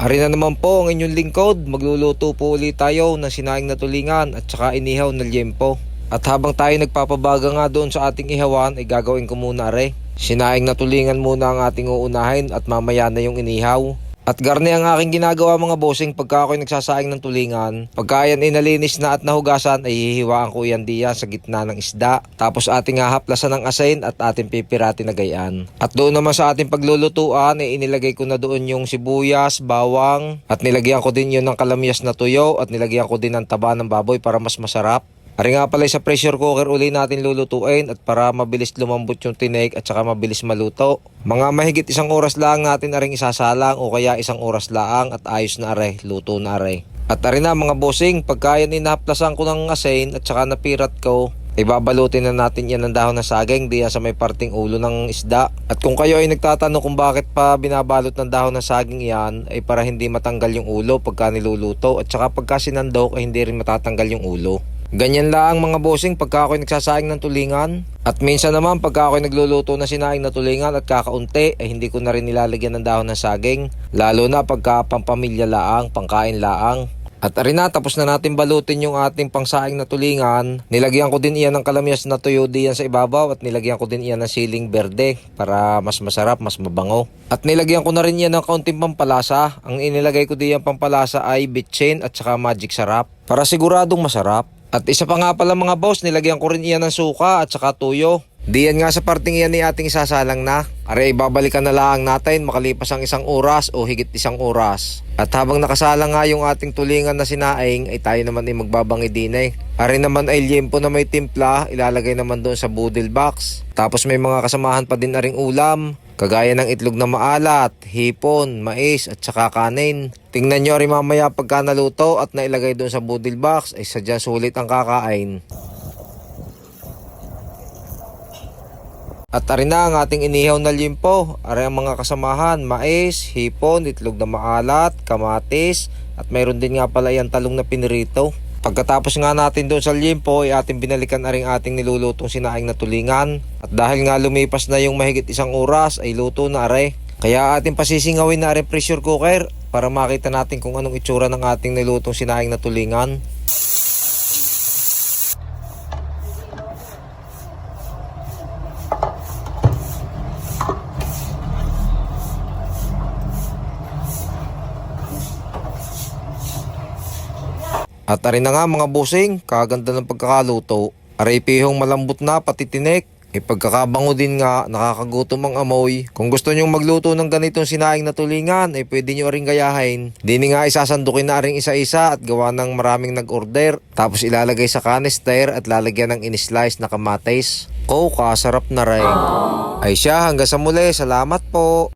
Ari na naman po ang inyong lingkod, magluluto po ulit tayo ng sinaing na tulingan at saka inihaw na liempo. At habang tayo nagpapabaga nga doon sa ating ihawan ay gagawin ko muna are. Sinaing na tulingan muna ang ating uunahin at mamaya na yung inihaw. At garni ang aking ginagawa mga bossing pagka ako'y nagsasaing ng tulingan. Pagka yan ay nalinis na at nahugasan ay hihiwaan ko yan diyan sa gitna ng isda. Tapos ating hahaplasan ng asin at ating pipirati na gayaan. At doon naman sa ating paglulutuan ay inilagay ko na doon yung sibuyas, bawang. At nilagyan ko din yun ng kalamyas na tuyo at nilagyan ko din ng taba ng baboy para mas masarap. Ari nga pala sa pressure cooker uli natin lulutuin at para mabilis lumambot yung tinik at saka mabilis maluto. Mga mahigit 1 oras lang natin aring isasalang o kaya 1 oras lang at ayos na are, luto na are. At ari na mga bossing, pagka yan inaplasan ko ng asin at saka napirat ko, ibabalutin na natin yan ng dahon ng saging diyan sa may parting ulo ng isda. At kung kayo ay nagtatanong kung bakit pa binabalot ng dahon ng saging yan, ay para hindi matanggal yung ulo pagka niluluto at saka pagka sinandok ay hindi rin matatanggal yung ulo. Ganyan lang mga bossing pagka ako'y nagsasaing ng tulingan. At minsan naman pagka ako'y nagluluto na sinaing na tulingan at kakaunti ay hindi ko na rin nilalagyan ng dahon ng saging. Lalo na pagka pampamilya laang, pangkain laang. At arin na, tapos na natin balutin yung ating pangsaing na tulingan. Nilagyan ko din iyan ng kalamyas na tuyo diyan sa ibabaw at nilagyan ko din iyan ng siling berde para mas masarap, mas mabango. At nilagyan ko na rin iyan ng kaunting pampalasa. Ang inilagay ko diyan pampalasa ay bitchin at saka magic sarap para siguradong masarap. At isa pa nga pala mga boss, nilagyan ko rin iyan ng suka at saka tuyo. Diyan nga sa parting iyan ni ating isasalang na. Are ibabalikan na lang natin makalipas ang 1 oras o higit 1 oras. At habang nakasalang nga yung ating tulingan na sinaing ay tayo naman ay magbabangi din eh. Are naman ay liempo na may timpla, ilalagay naman doon sa boodle box. Tapos may mga kasamahan pa din na ring ulam. Kagaya ng itlog na maalat, hipon, mais at saka kanin. Tingnan nyo rin mamaya pagka naluto at nailagay doon sa boodle box ay sadya sulit ang kakain. At arin na ang ating inihaw na liempo. Ari ang mga kasamahan, mais, hipon, itlog na maalat, kamatis at mayroon din nga pala yung talong na pinirito. Pagkatapos nga natin doon sa liempo ay ating binalikan na rin ating nilulutong sinaing na tulingan. At dahil nga lumipas na yung mahigit 1 oras ay luto na are. Kaya ating pasisingawin na rin pressure cooker para makita natin kung anong itsura ng ating nilutong sinaing na tulingan. At arin na nga mga bossing, kaganda ng pagkakaluto. Aray pihong malambot na pati tinik. Pagkakabango din nga, nakakagutom ang amoy. Kung gusto nyong magluto ng ganitong sinaing na tulingan, ay pwede nyo ring gayahin. Dini nga isasandukin na ring isa-isa at gawa ng maraming nag-order. Tapos ilalagay sa canister at lalagyan ng in-slice na kamatis. Kasarap na rin. Ay siya, hanggang sa muli, salamat po.